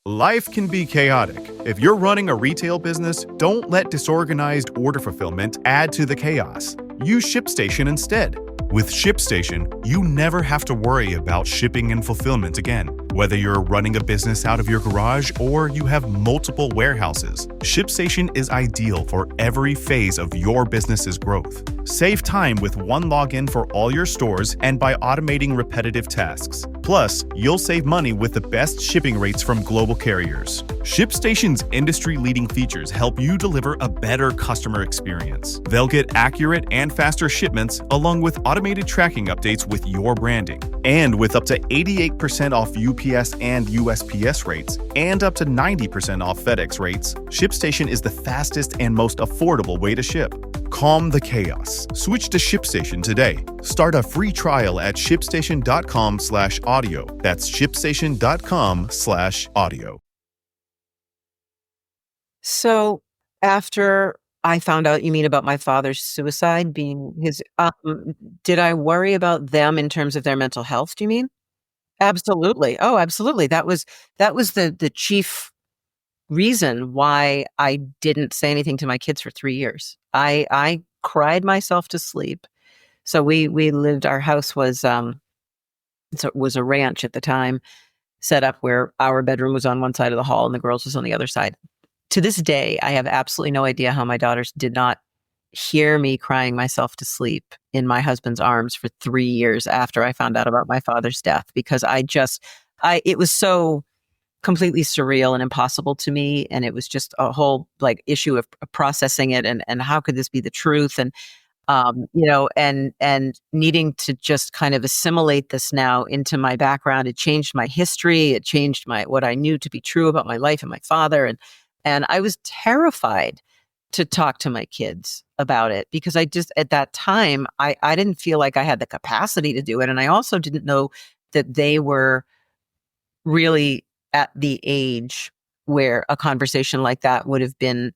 Life can be chaotic. If you're running a retail business, don't let disorganized order fulfillment add to the chaos. Use ShipStation instead. With ShipStation, you never have to worry about shipping and fulfillment again. Whether you're running a business out of your garage or you have multiple warehouses, ShipStation is ideal for every phase of your business's growth. Save time with one login for all your stores and by automating repetitive tasks. Plus, you'll save money with the best shipping rates from global carriers. ShipStation's industry-leading features help you deliver a better customer experience. They'll get accurate and faster shipments along with automated tracking updates with your branding. And with up to 88% off UPS and USPS rates and up to 90% off FedEx rates, ShipStation is the fastest and most affordable way to ship. Calm the chaos. Switch to ShipStation today. Start a free trial at shipstation.com/audio. That's shipstation.com/audio. So after I found out, you mean about my father's suicide being his, did I worry about them in terms of their mental health, do you mean? Absolutely. Oh, absolutely. That was the chief reason why I didn't say anything to my kids for 3 years. I cried myself to sleep. So we lived, our house was so it was a ranch at the time, set up where our bedroom was on one side of the hall and the girls was on the other side. To this day, I have absolutely no idea how my daughters did not hear me crying myself to sleep in my husband's arms for 3 years after I found out about my father's death, because it was so completely surreal and impossible to me. And it was just a whole issue of processing it and how could this be the truth? And, and needing to just kind of assimilate this now into my background. It changed my history. It changed what I knew to be true about my life and my father. And I was terrified to talk to my kids about it because I just, at that time, I didn't feel like I had the capacity to do it. And I also didn't know that they were really at the age where a conversation like that would have been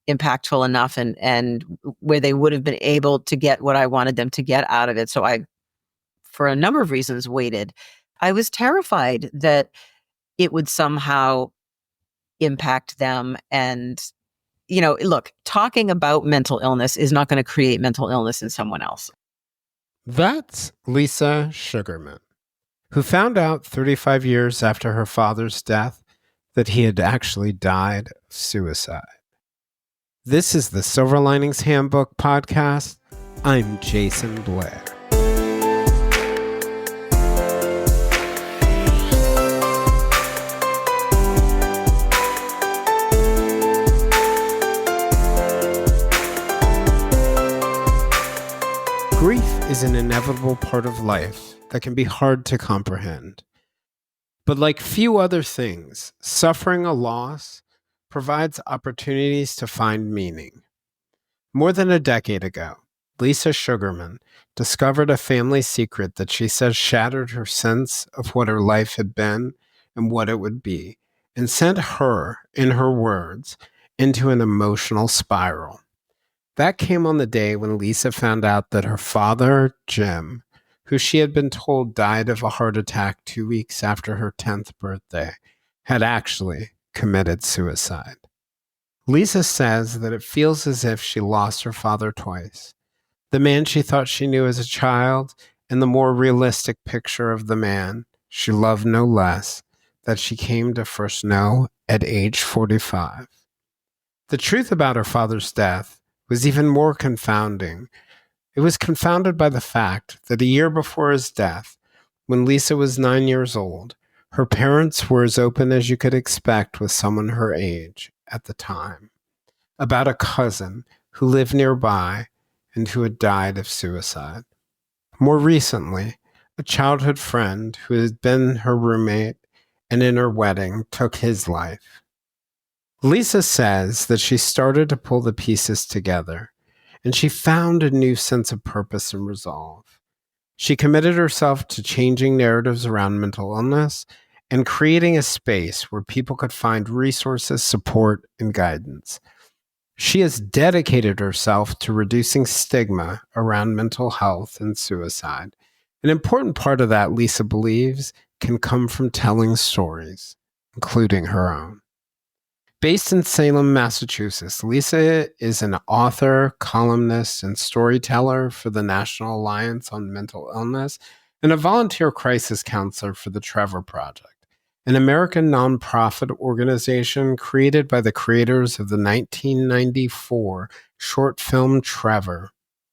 impactful enough and where they would have been able to get what I wanted them to get out of it. So I, for a number of reasons, waited. I was terrified that it would somehow impact them. And, look, talking about mental illness is not going to create mental illness in someone else. That's Lisa Sugarman, who found out 35 years after her father's death that he had actually died of suicide. This is the Silver Linings Handbook podcast. I'm Jason Blair. Grief is an inevitable part of life that can be hard to comprehend. But like few other things, suffering a loss provides opportunities to find meaning. More than a decade ago, Lisa Sugarman discovered a family secret that she says shattered her sense of what her life had been and what it would be, and sent her, in her words, into an emotional spiral. That came on the day when Lisa found out that her father, Jim, who she had been told died of a heart attack 2 weeks after her 10th birthday, had actually committed suicide. Lisa says that it feels as if she lost her father twice. The man she thought she knew as a child, and the more realistic picture of the man she loved no less, that she came to first know at age 45. The truth about her father's death was even more confounding. It was confounded by the fact that a year before his death, when Lisa was 9 years old, her parents were as open as you could expect with someone her age at the time, about a cousin who lived nearby and who had died of suicide. More recently, a childhood friend who had been her roommate and in her wedding took his life. Lisa says that she started to pull the pieces together, and she found a new sense of purpose and resolve. She committed herself to changing narratives around mental illness and creating a space where people could find resources, support, and guidance. She has dedicated herself to reducing stigma around mental health and suicide. An important part of that, Lisa believes, can come from telling stories. including her own. Based in Salem, Massachusetts, Lisa is an author, columnist, and storyteller for the National Alliance on Mental Illness and a volunteer crisis counselor for the Trevor Project, an American nonprofit organization created by the creators of the 1994 short film Trevor,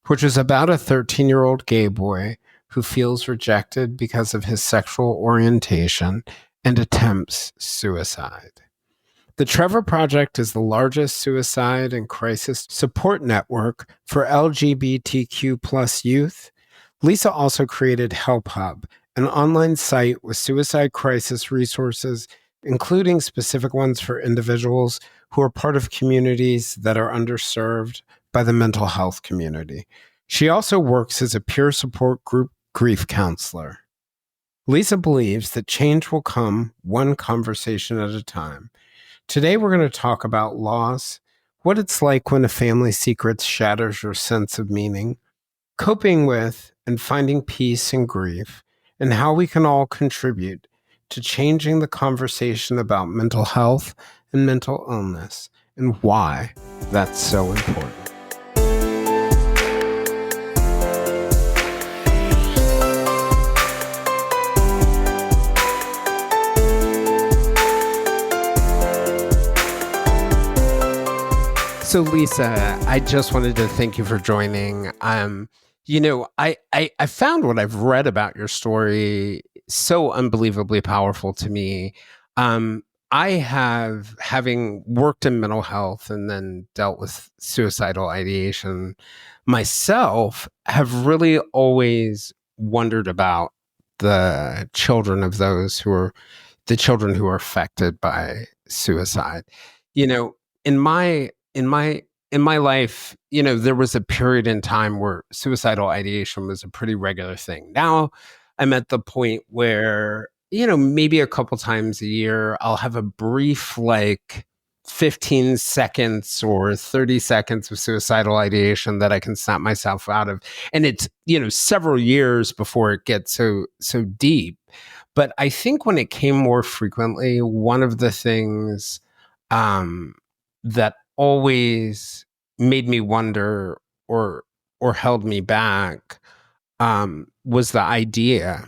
which is about a 13-year-old gay boy who feels rejected because of his sexual orientation and attempts suicide. The Trevor Project is the largest suicide and crisis support network for LGBTQ plus youth. Lisa also created Help Hub, an online site with suicide crisis resources, including specific ones for individuals who are part of communities that are underserved by the mental health community. She also works as a peer support group grief counselor. Lisa believes that change will come one conversation at a time. Today, we're going to talk about loss, what it's like when a family secret shatters your sense of meaning, coping with and finding peace in grief, and how we can all contribute to changing the conversation about mental health and mental illness, and why that's so important. So, Lisa, I just wanted to thank you for joining. I found what I've read about your story so unbelievably powerful to me. Having worked in mental health and then dealt with suicidal ideation myself, have really always wondered about the children who are affected by suicide. You know, in my in my in my life, there was a period in time where suicidal ideation was a pretty regular thing. Now I'm at the point where, maybe a couple times a year, I'll have a brief, like 15 seconds or 30 seconds of suicidal ideation that I can snap myself out of. And it's, several years before it gets so deep. But I think when it came more frequently, one of the things that always made me wonder or held me back was the idea.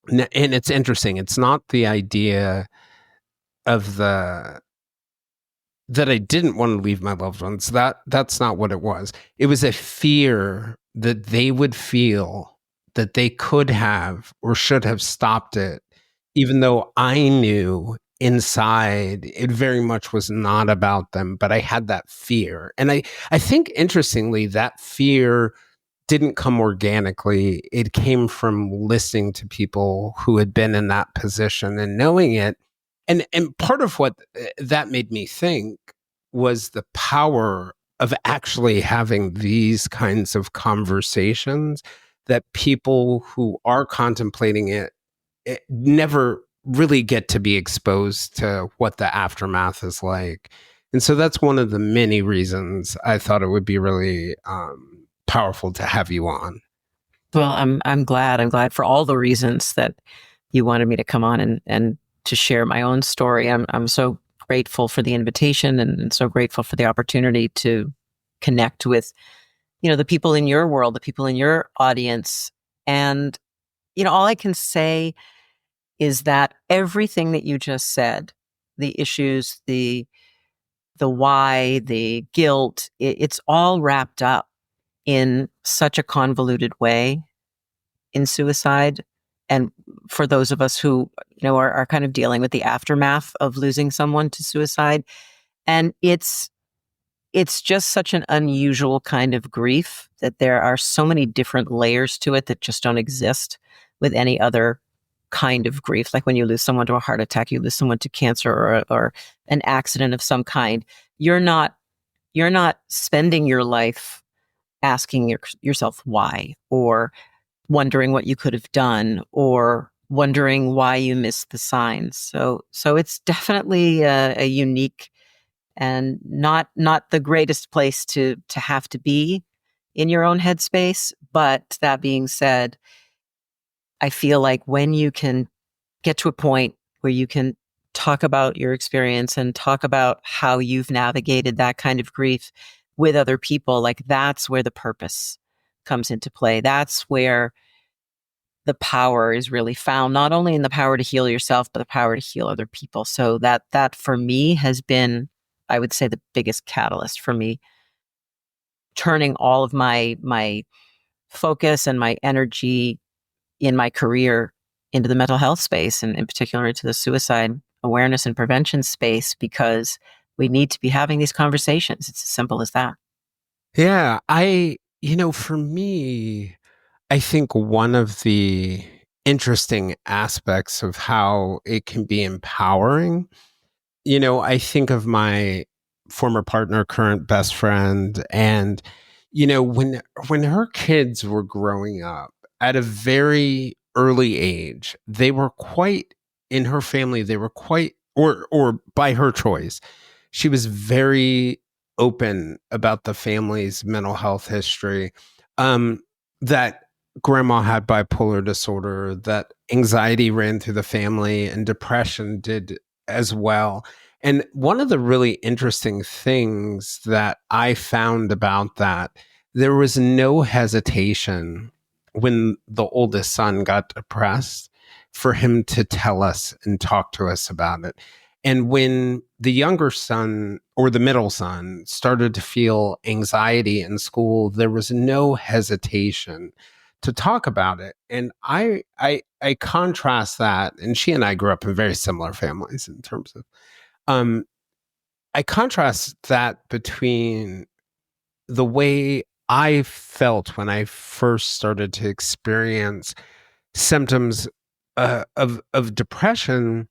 And it's interesting. It's not the idea of that I didn't want to leave my loved ones. That's not what it was. It was a fear that they would feel that they could have or should have stopped it, even though I knew inside it very much was not about them, but I had that fear. And I think interestingly, that fear didn't come organically. It came from listening to people who had been in that position and knowing it. And part of what that made me think was the power of actually having these kinds of conversations that people who are contemplating it never really get to be exposed to what the aftermath is like. And so that's one of the many reasons I thought it would be really powerful to have you on. Well, I'm glad. I'm glad for all the reasons that you wanted me to come on and to share my own story. I'm so grateful for the invitation and so grateful for the opportunity to connect with, the people in your world, the people in your audience. And, all I can say is that everything that you just said, the issues, the why, the guilt, it's all wrapped up in such a convoluted way in suicide. And for those of us who, are kind of dealing with the aftermath of losing someone to suicide. And it's just such an unusual kind of grief that there are so many different layers to it that just don't exist with any other kind of grief. Like when you lose someone to a heart attack, you lose someone to cancer or an accident of some kind. You're not spending your life asking yourself why, or wondering what you could have done, or wondering why you missed the signs. So it's definitely a unique and not the greatest place to have to be in your own headspace. But that being said, I feel like when you can get to a point where you can talk about your experience and talk about how you've navigated that kind of grief with other people. Like, that's where the purpose comes into play. That's where the power is really found, not only in the power to heal yourself, but the power to heal other people. So that for me has been, I would say, the biggest catalyst for me, turning all of my focus and my energy in my career into the mental health space, and in particular into the suicide awareness and prevention space, because we need to be having these conversations. It's as simple as that. Yeah, for me, I think one of the interesting aspects of how it can be empowering, I think of my former partner, current best friend, and when her kids were growing up at a very early age, they were quite in her family, they were quite or by her choice. She was very open about the family's mental health history. That grandma had bipolar disorder, that anxiety ran through the family, and depression did as well. And one of the really interesting things that I found about that, there was no hesitation when the oldest son got depressed for him to tell us and talk to us about it. And when the younger son or the middle son started to feel anxiety in school, there was no hesitation to talk about it. And I contrast that, and she and I grew up in very similar families in terms of um I contrast that between the way I felt when I first started to experience symptoms of depression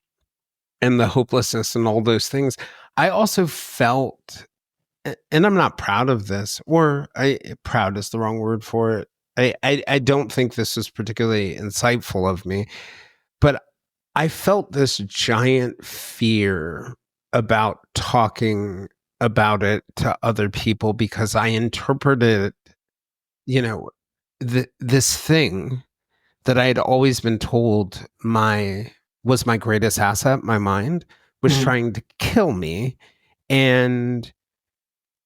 and the hopelessness and all those things. I also felt, and I'm not proud of this, or proud is the wrong word for it. I don't think this is particularly insightful of me, but I felt this giant fear about talking about it to other people because I interpreted, you know, this thing that I had always been told was my greatest asset, my mind, was Mm. trying to kill me. And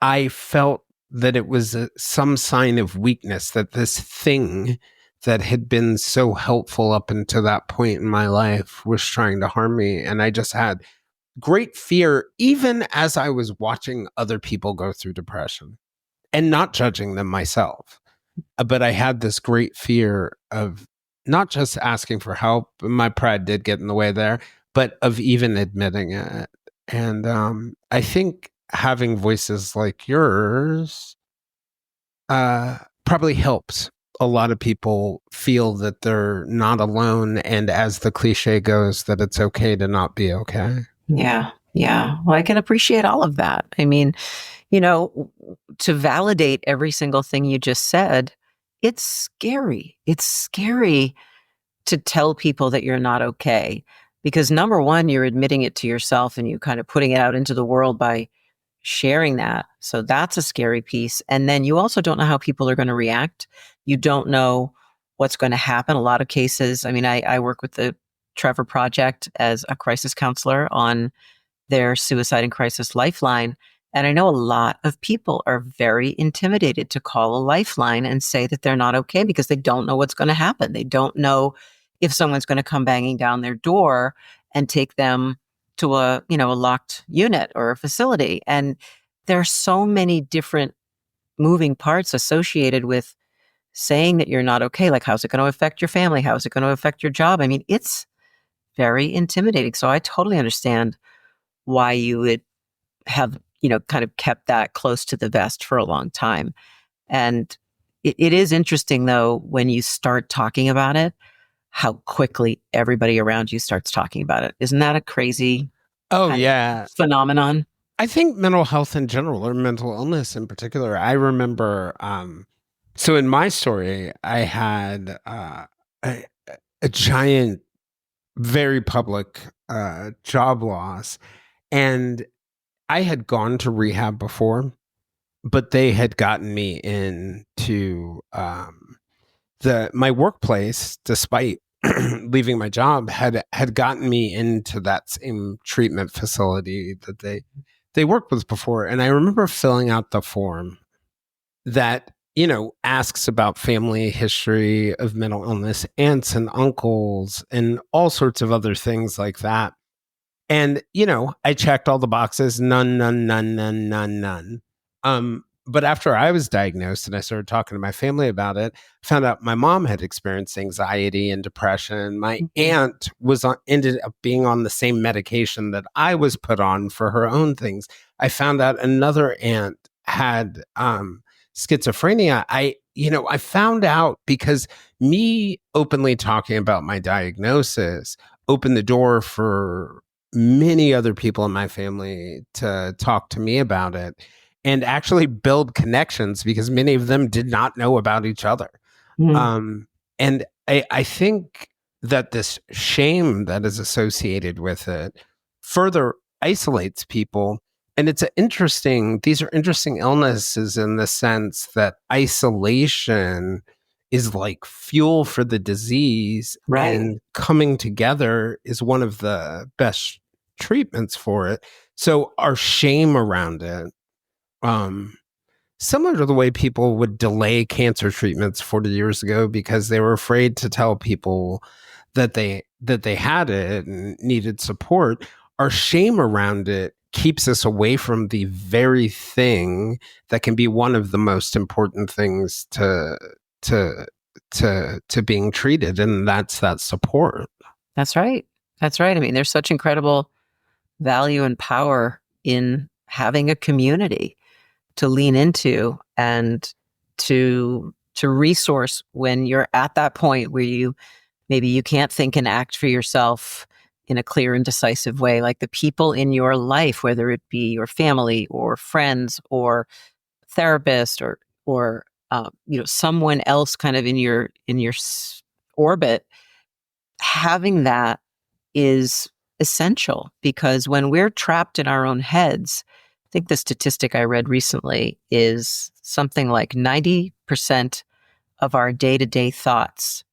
I felt that it was some sign of weakness, that this thing that had been so helpful up until that point in my life was trying to harm me. And I just had great fear, even as I was watching other people go through depression and not judging them myself. But I had this great fear of not just asking for help. My pride did get in the way there, but of even admitting it. And I think having voices like yours probably helps a lot of people feel that they're not alone. And as the cliche goes, that it's okay to not be okay. Yeah. Yeah. Well, I can appreciate all of that. I mean, you know, to validate every single thing you just said, it's scary. It's scary to tell people that you're not okay, because number one, you're admitting it to yourself and you kind of putting it out into the world by sharing that. So that's a scary piece. And then you also don't know how people are going to react. You don't know what's going to happen. A lot of cases, I mean, I work with the Trevor Project as a crisis counselor on their suicide and crisis lifeline. And I know a lot of people are very intimidated to call a lifeline and say that they're not okay because they don't know what's going to happen. They don't know if someone's going to come banging down their door and take them to a locked unit or a facility. And there are so many different moving parts associated with saying that you're not okay. Like, how's it going to affect your family? How's it going to affect your job? I mean, it's very intimidating. So I totally understand why you would have, kind of kept that close to the vest for a long time. And it is interesting, though, when you start talking about it, how quickly everybody around you starts talking about it. Isn't that a crazy Oh, kind of yeah. phenomenon? I think mental health in general, or mental illness in particular, I remember, so in my story, I had a, a giant, very public job loss. And I had gone to rehab before, but they had gotten me into my workplace, despite leaving my job had gotten me into that same treatment facility that they worked with before. And I remember filling out the form that, asks about family history of mental illness, aunts and uncles, and all sorts of other things like that. And, I checked all the boxes, none, none, none, none, none, none. But after I was diagnosed and I started talking to my family about it, found out my mom had experienced anxiety and depression. My aunt ended up being on the same medication that I was put on for her own things. I found out another aunt had schizophrenia. I found out because me openly talking about my diagnosis opened the door for many other people in my family to talk to me about it and actually build connections because many of them did not know about each other. And I think that this shame that is associated with it further isolates people. And these are interesting illnesses in the sense that isolation is like fuel for the disease, Right. and coming together is one of the best treatments for it. So our shame around it, similar to the way people would delay cancer treatments 40 years ago because they were afraid to tell people that they had it and needed support, our shame around it keeps us away from the very thing that can be one of the most important things to being treated, and that's that support. That's right. That's right. I mean, there's such incredible value and power in having a community to lean into and to resource when you're at that point where maybe you can't think and act for yourself in a clear and decisive way. Like the people in your life, whether it be your family or friends or therapist or someone else kind of in your orbit, having that is essential, because when we're trapped in our own heads, I think the statistic I read recently is something like 90% of our day-to-day thoughts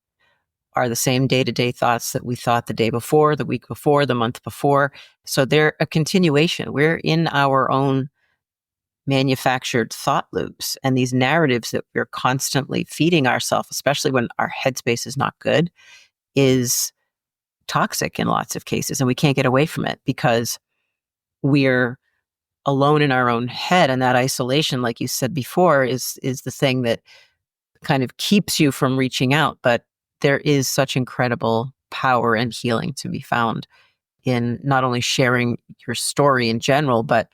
are the same day-to-day thoughts that we thought the day before, the week before, the month before. So they're a continuation. We're in our own manufactured thought loops and these narratives that we're constantly feeding ourselves, especially when our headspace is not good, is toxic in lots of cases. And we can't get away from it because we're alone in our own head. And that isolation, like you said before, is the thing that kind of keeps you from reaching out. But there is such incredible power and healing to be found in not only sharing your story in general, but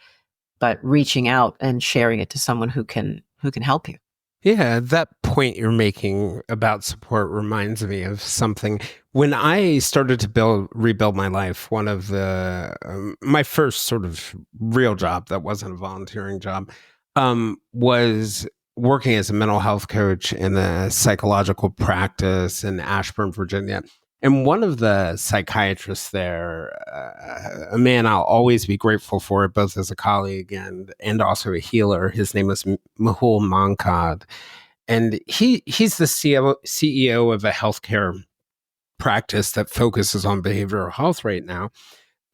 reaching out and sharing it to someone who can help you. Yeah, that point you're making about support reminds me of something. When I started to rebuild my life, one of my first sort of real job that wasn't a volunteering job was working as a mental health coach in a psychological practice in Ashburn, Virginia. And one of the psychiatrists there, a man I'll always be grateful for, both as a colleague and also a healer, his name was Mehul Mankad. And he's the CEO of a healthcare practice that focuses on behavioral health right now.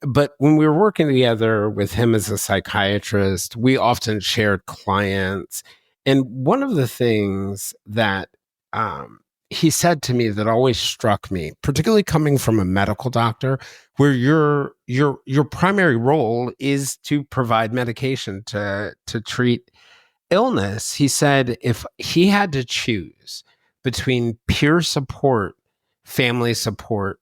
But when we were working together with him as a psychiatrist, we often shared clients. And one of the things that he said to me that always struck me, particularly coming from a medical doctor, where your primary role is to provide medication to treat illness. He said if he had to choose between peer support, family support,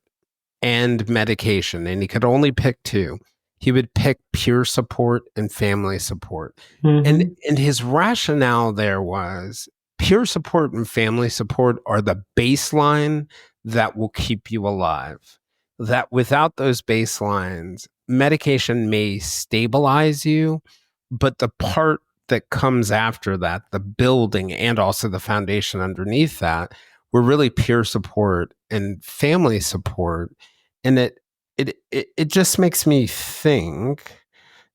and medication, and he could only pick two, he would pick peer support and family support. And his rationale there was peer support and family support are the baseline that will keep you alive. That without those baselines, medication may stabilize you, but the part that comes after that, the building and also the foundation underneath that, were really peer support and family support. And it just makes me think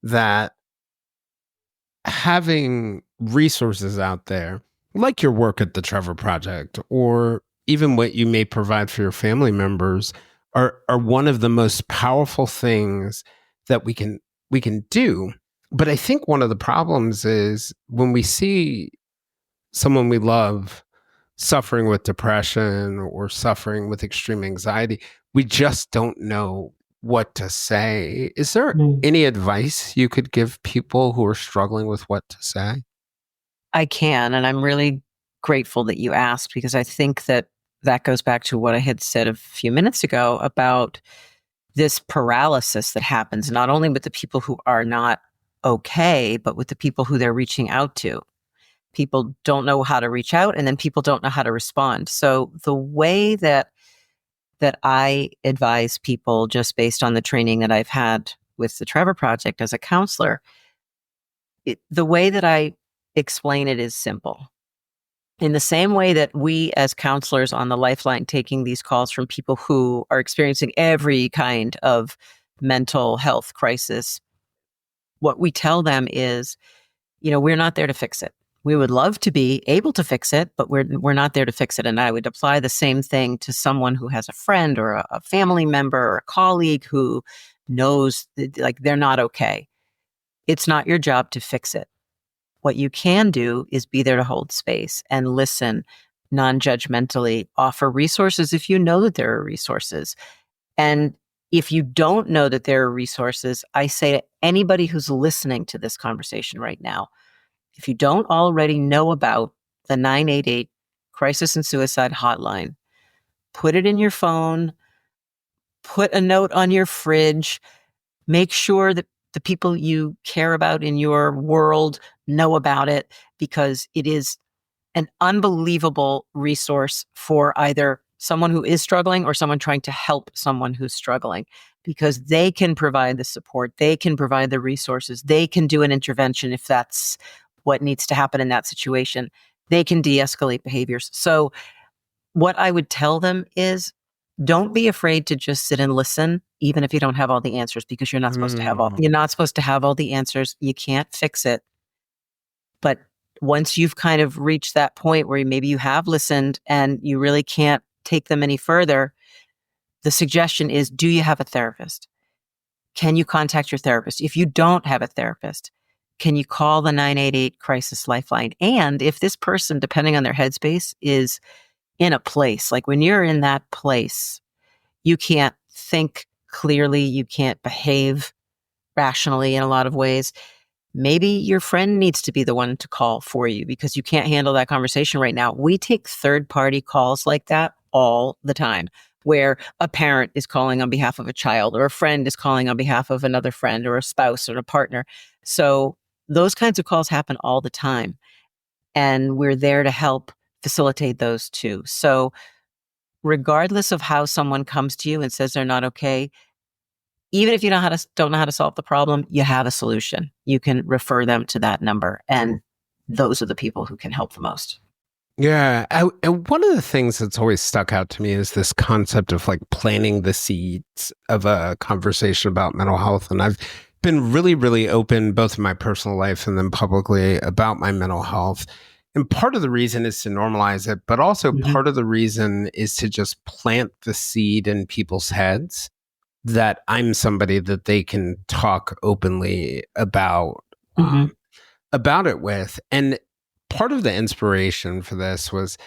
that having resources out there, like your work at the Trevor Project or even what you may provide for your family members are one of the most powerful things that we can do. But I think one of the problems is when we see someone we love suffering with depression or suffering with extreme anxiety, we just don't know what to say. Is there any advice you could give people who are struggling with what to say? I can, and I'm really grateful that you asked, because I think that goes back to what I had said a few minutes ago about this paralysis that happens not only with the people who are not okay, but with the people who they're reaching out to. People don't know how to reach out, and then people don't know how to respond. So the way that I advise people, just based on the training that I've had with the Trevor Project as a counselor, the way that I explain it is simple. In the same way that we as counselors on the Lifeline taking these calls from people who are experiencing every kind of mental health crisis, what we tell them is, we're not there to fix it. We would love to be able to fix it, but we're not there to fix it. And I would apply the same thing to someone who has a friend or a family member or a colleague who knows that, like, they're not okay. It's not your job to fix it. What you can do is be there to hold space and listen non-judgmentally, offer resources if you know that there are resources. And if you don't know that there are resources, I say to anybody who's listening to this conversation right now, if you don't already know about the 988 Crisis and Suicide Hotline, put it in your phone, put a note on your fridge, make sure that the people you care about in your world know about it, because it is an unbelievable resource for either someone who is struggling or someone trying to help someone who's struggling, because they can provide the support, they can provide the resources, they can do an intervention if that's what needs to happen in that situation. They can de-escalate behaviors. So what I would tell them is, don't be afraid to just sit and listen, even if you don't have all the answers, because you're not supposed to have all the answers. You can't fix it. But once you've kind of reached that point where maybe you have listened and you really can't take them any further, the suggestion is, do you have a therapist? Can you contact your therapist? If you don't have a therapist, can you call the 988 Crisis Lifeline? And if this person, depending on their headspace, is in a place, like when you're in that place, you can't think clearly, you can't behave rationally in a lot of ways. Maybe your friend needs to be the one to call for you because you can't handle that conversation right now. We take third-party calls like that all the time, where a parent is calling on behalf of a child, or a friend is calling on behalf of another friend, or a spouse or a partner. So those kinds of calls happen all the time, and we're there to help facilitate those too. So regardless of how someone comes to you and says they're not okay, even if you don't know how to solve the problem, you have a solution. You can refer them to that number, and those are the people who can help the most. Yeah. And one of the things that's always stuck out to me is this concept of like planting the seeds of a conversation about mental health. And I've been really, really open, both in my personal life and then publicly, about my mental health. And part of the reason is to normalize it, but also part of the reason is to just plant the seed in people's heads that I'm somebody that they can talk openly about it with. And part of the inspiration for this was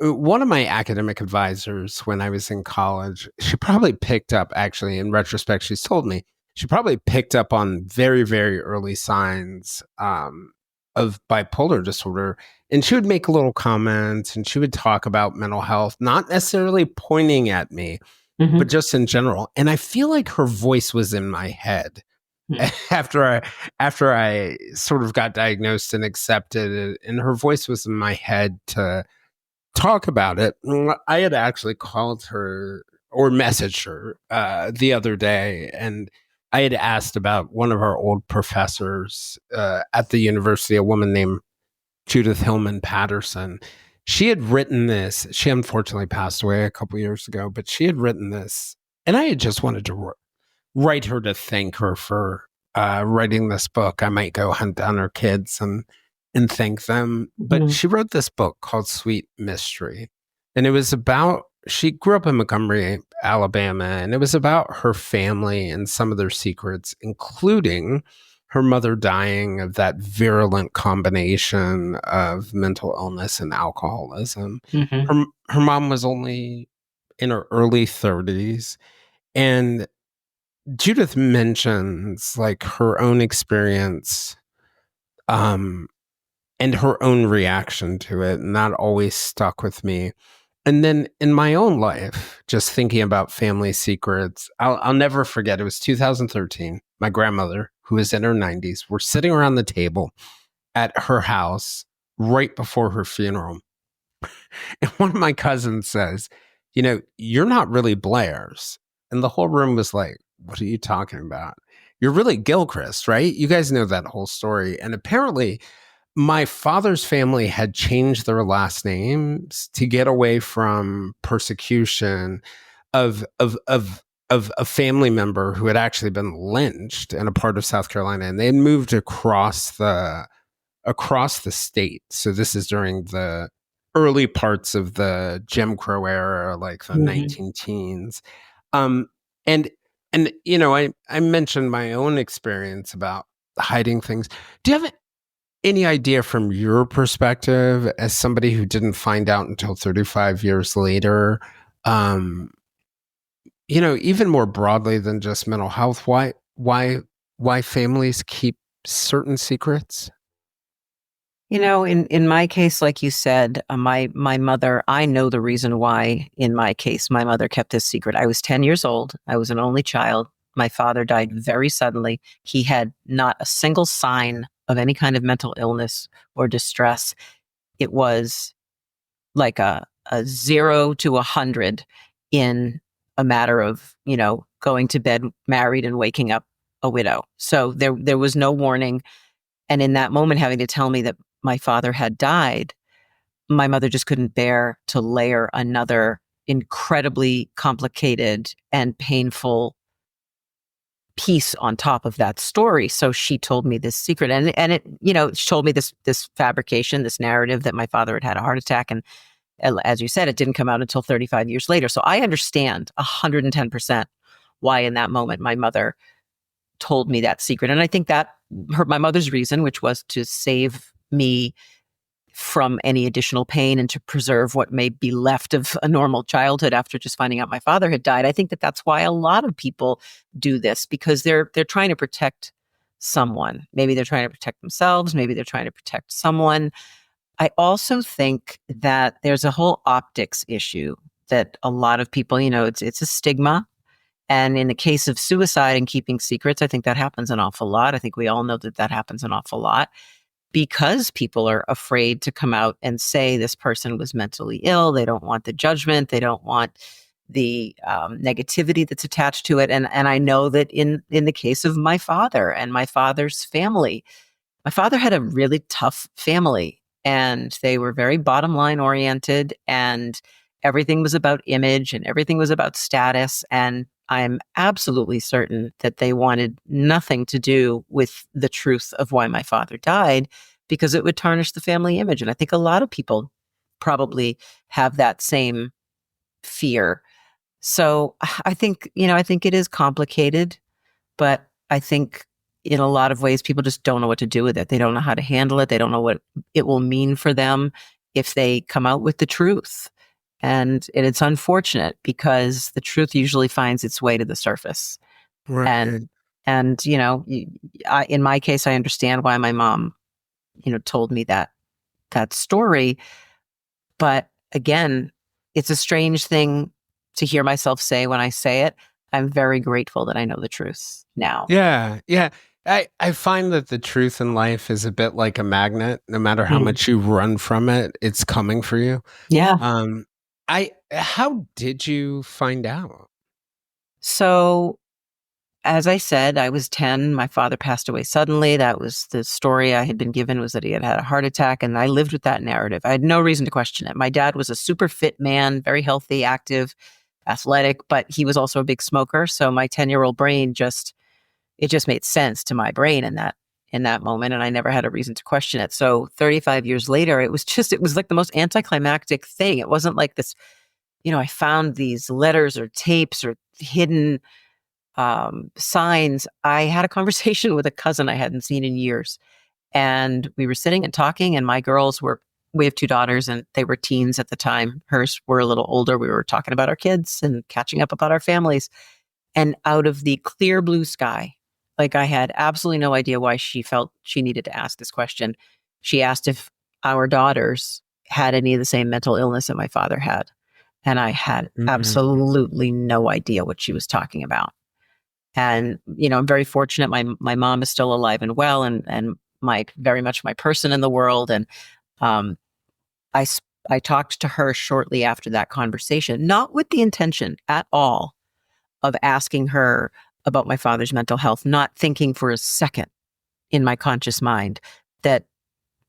one of my academic advisors when I was in college. She probably picked up, actually, in retrospect, she's told me, she probably picked up on very, very early signs of bipolar disorder. And she would make little comments and she would talk about mental health, not necessarily pointing at me, but just in general. And I feel like her voice was in my head after I sort of got diagnosed and accepted it, and her voice was in my head to talk about it. I had actually called her or messaged her the other day, and I had asked about one of our old professors at the university, a woman named Judith Hillman Patterson. She had written this. She unfortunately passed away a couple years ago, but she had written this, and I had just wanted to write her to thank her for writing this book. I might go hunt down her kids and thank them. But she wrote this book called Sweet Mystery. And it was about, she grew up in Montgomery, Alabama, and it was about her family and some of their secrets, including her mother dying of that virulent combination of mental illness and alcoholism. Mhm. Her mom was only in her early 30s. And Judith mentions like her own experience and her own reaction to it. And that always stuck with me. And then in my own life, just thinking about family secrets, I'll never forget. It was 2013. My grandmother, who was in her 90s, we're sitting around the table at her house right before her funeral. And one of my cousins says, you know, you're not really Blair's. And the whole room was like, what are you talking about? You're really Gilchrist, right? You guys know that whole story. And apparently, my father's family had changed their last names to get away from persecution of a family member who had actually been lynched in a part of South Carolina, and they had moved across the state. So this is during the early parts of the Jim Crow era, like the Mhm. 19 teens. Um, and you know, I mentioned my own experience about hiding things. Do you have any idea from your perspective as somebody who didn't find out until 35 years later, um, you know, even more broadly than just mental health, why families keep certain secrets? You know, in my case, like you said, my mother, I know the reason why, in my case, my mother kept this secret. I was 10 years old. I was an only child. My father died very suddenly. He had not a single sign of any kind of mental illness or distress. It was like a 0 to 100 in a matter of, going to bed married and waking up a widow. So there was no warning. And in that moment, having to tell me that my father had died, my mother just couldn't bear to layer another incredibly complicated and painful piece on top of that story. So she told me this secret, and it, she told me this fabrication, this narrative that my father had a heart attack, and as you said, it didn't come out until 35 years later. So I understand 110% why in that moment my mother told me that secret. And I think that my mother's reason, which was to save me from any additional pain and to preserve what may be left of a normal childhood after just finding out my father had died. I think that that's why a lot of people do this, because they're trying to protect someone. Maybe they're trying to protect themselves. Maybe they're trying to protect someone. I also think that there's a whole optics issue that a lot of people, it's a stigma. And in the case of suicide and keeping secrets, I think that happens an awful lot. I think we all know that that happens an awful lot because people are afraid to come out and say this person was mentally ill. They don't want the judgment. They don't want the negativity that's attached to it. And I know that in the case of my father and my father's family, my father had a really tough family, and they were very bottom line oriented, and everything was about image and everything was about status. And I'm absolutely certain that they wanted nothing to do with the truth of why my father died, because it would tarnish the family image. And I think a lot of people probably have that same fear. So I think it is complicated, but I think in a lot of ways, people just don't know what to do with it. They don't know how to handle it. They don't know what it will mean for them if they come out with the truth. And it's unfortunate because the truth usually finds its way to the surface. Right. And in my case, I understand why my mom, told me that story. But again, it's a strange thing to hear myself say when I say it. I'm very grateful that I know the truth now. Yeah. Yeah. I find that the truth in life is a bit like a magnet. No matter how much you run from it, it's coming for you. Yeah. How did you find out? So, as I said, I was 10. My father passed away suddenly. That was the story I had been given, was that he had had a heart attack, and I lived with that narrative. I had no reason to question it. My dad was a super fit man, very healthy, active, athletic, but he was also a big smoker. So my 10-year-old brain just made sense to my brain in that moment, and I never had a reason to question it. So 35 years later, it was like the most anticlimactic thing. It wasn't like this, I found these letters or tapes or hidden signs. I had a conversation with a cousin I hadn't seen in years. And we were sitting and talking, and we have 2 daughters, and they were teens at the time. Hers were a little older. We were talking about our kids and catching up about our families. And out of the clear blue sky, like, I had absolutely no idea why she felt she needed to ask this question. She asked if our daughters had any of the same mental illness that my father had. And I had absolutely no idea what she was talking about. And, I'm very fortunate. My mom is still alive and well, and very much my person in the world. And I talked to her shortly after that conversation, not with the intention at all of asking her about my father's mental health, not thinking for a second in my conscious mind that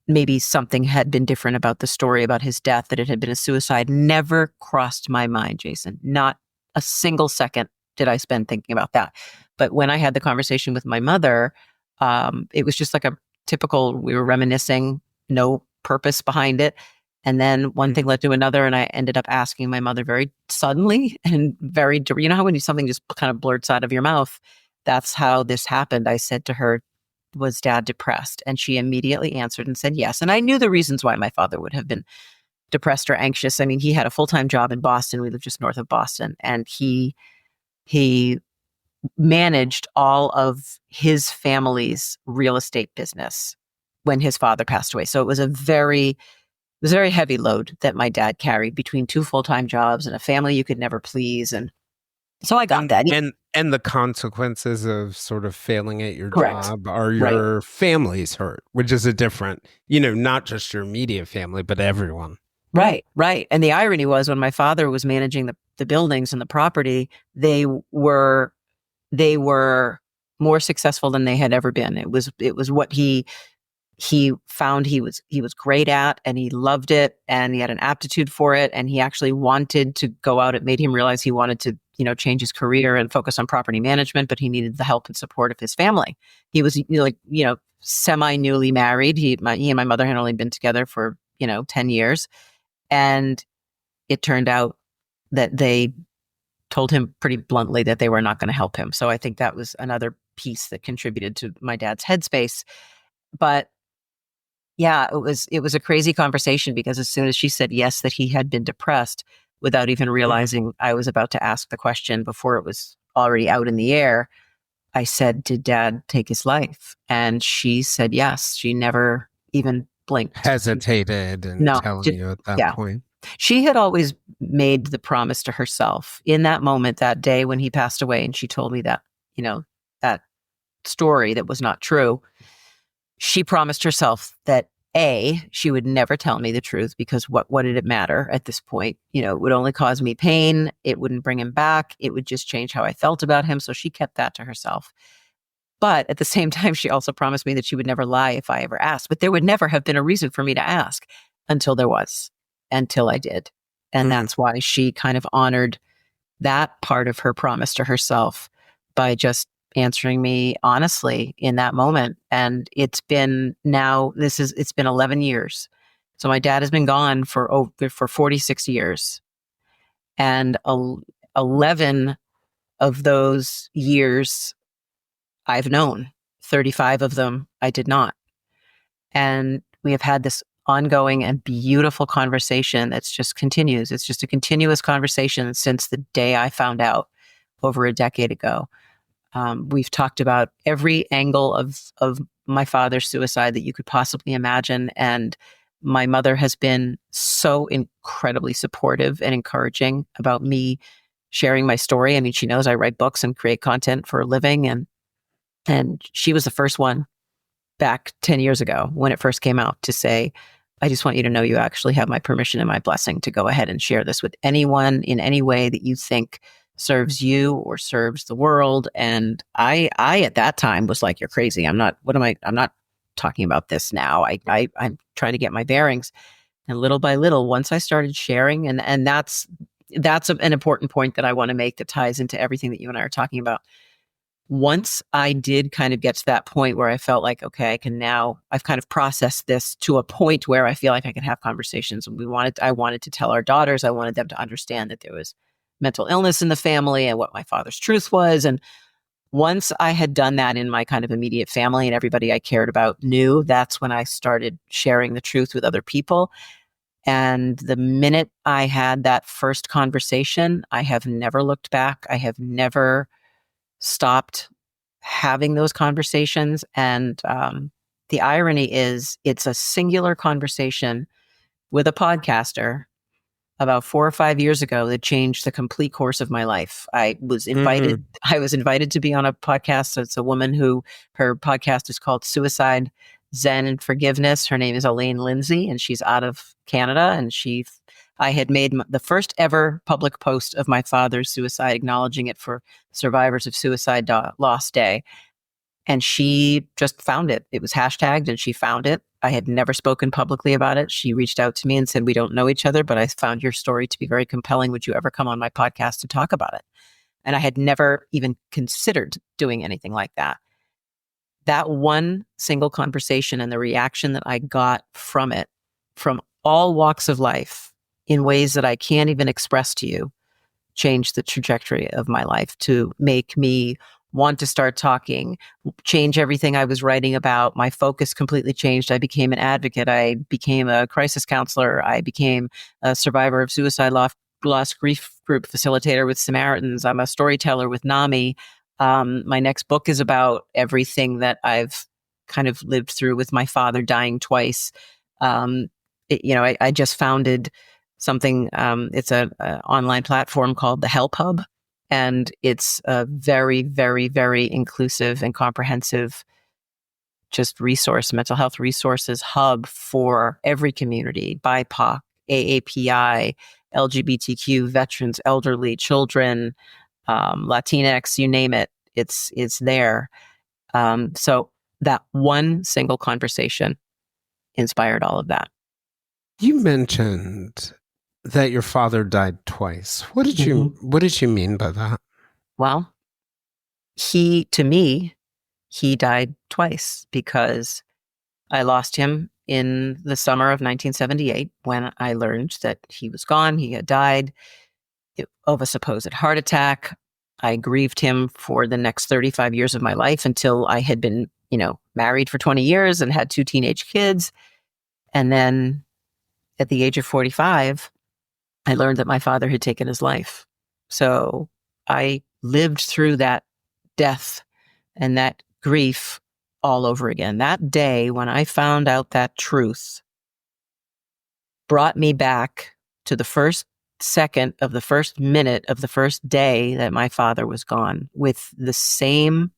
maybe something had been different about the story about his death, that it had been a suicide. Never crossed my mind, Jason. Not a single second did I spend thinking about that. But when I had the conversation with my mother, it was just like a typical, we were reminiscing, no purpose behind it. And then one thing led to another, and I ended up asking my mother very suddenly and very, how when something just kind of blurts out of your mouth? That's how this happened. I said to her, was Dad depressed? And she immediately answered and said yes. And I knew the reasons why my father would have been depressed or anxious. I mean, he had a full-time job in Boston. We live just north of Boston. And he managed all of his family's real estate business when his father passed away. So it was a very heavy load that my dad carried between 2 full-time jobs and a family you could never please. And so I got that. And the consequences of sort of failing at your Correct. job are your family's hurt, which is a different, not just your immediate family, but everyone. Right. And the irony was, when my father was managing the buildings and the property, they were more successful than they had ever been. It was what he found he was great at, and he loved it, and he had an aptitude for it, and he actually wanted to go out. It made him realize he wanted to, change his career and focus on property management, but he needed the help and support of his family. He was semi newly married. He and my mother had only been together for 10 years, and it turned out that they told him pretty bluntly that they were not going to help him. So I think that was another piece that contributed to my dad's headspace. But yeah, it was a crazy conversation, because as soon as she said yes, that he had been depressed, without even realizing I was about to ask the question before it was already out in the air, I said, "Did Dad take his life?" And she said yes. She never even blinked. Hesitated and telling you at that point. She had always made the promise to herself in that moment, that day when he passed away, and she told me that, that story that was not true. She promised herself that she would never tell me the truth, because what did it matter at this point? It would only cause me pain. It wouldn't bring him back. It would just change how I felt about him. So she kept that to herself. But at the same time, she also promised me that she would never lie if I ever asked. But there would never have been a reason for me to ask until I did. And that's why she kind of honored that part of her promise to herself by just answering me honestly in that moment. And it's been 11 years. So my dad has been gone for 46 years. And 11 of those years I've known. 35 of them I did not. And we have had this ongoing and beautiful conversation that's just continues. It's just a continuous conversation since the day I found out over a decade ago. We've talked about every angle of my father's suicide that you could possibly imagine. And my mother has been so incredibly supportive and encouraging about me sharing my story. I mean, she knows I write books and create content for a living. And she was the first one back 10 years ago when it first came out to say, "I just want you to know you actually have my permission and my blessing to go ahead and share this with anyone in any way that you think serves you or serves the world." And I at that time was like, "You're crazy. I'm not talking about this now. I'm trying to get my bearings." And little by little, once I started sharing, and that's an important point that I want to make that ties into everything that you and I are talking about. once I did kind of get to that point where I felt like, okay, I've kind of processed this to a point where I feel like I can have conversations. I wanted to tell our daughters, I wanted them to understand that there was mental illness in the family and what my father's truth was. And once I had done that in my kind of immediate family and everybody I cared about knew, that's when I started sharing the truth with other people. And the minute I had that first conversation, I have never looked back. I have never stopped having those conversations. And the irony is, it's a singular conversation with a podcaster about 4 or 5 years ago that changed the complete course of my life. I was invited to be on a podcast. So it's a woman her podcast is called Suicide, Zen and Forgiveness. Her name is Elaine Lindsay, and she's out of Canada. And I had made the first ever public post of my father's suicide, acknowledging it for survivors of Suicide Loss Day. And she just found it. It was hashtagged and she found it. I had never spoken publicly about it. She reached out to me and said, we don't know each other, but I found your story to be very compelling. Would you ever come on my podcast to talk about it? And I had never even considered doing anything like that. That one single conversation and the reaction that I got from it, from all walks of life, in ways that I can't even express to you, changed the trajectory of my life to make me want to start talking, change everything I was writing about. My focus completely changed. I became an advocate. I became a crisis counselor. I became a survivor of suicide loss grief group facilitator with Samaritans. I'm a storyteller with NAMI. My next book is about everything that I've kind of lived through with my father dying twice. I just founded something. It's an online platform called the Help Hub. And it's a very, very, very inclusive and comprehensive just mental health resources hub for every community: BIPOC, AAPI, LGBTQ, veterans, elderly, children, Latinx, you name it, it's there. So that one single conversation inspired all of that. You mentioned that your father died twice. What did you mean by that? Well, he died twice because I lost him in the summer of 1978 when I learned that he was gone. He had died of a supposed heart attack. I grieved him for the next 35 years of my life until I had been, married for 20 years and had 2 teenage kids. And then at the age of 45, I learned that my father had taken his life. So I lived through that death and that grief all over again. That day when I found out that truth brought me back to the first second of the first minute of the first day that my father was gone, with the same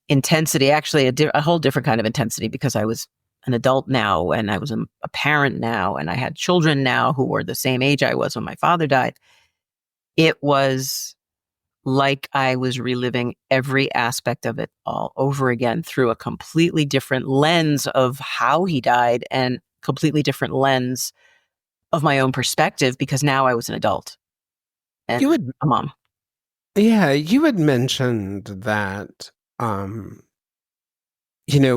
intensity, actually a whole different kind of intensity, because I was an adult now and I was a parent now and I had children now who were the same age I was when my father died. It was like I was reliving every aspect of it all over again through a completely different lens of how he died and completely different lens of my own perspective, because now I was an adult and a mom. Yeah, you had mentioned that,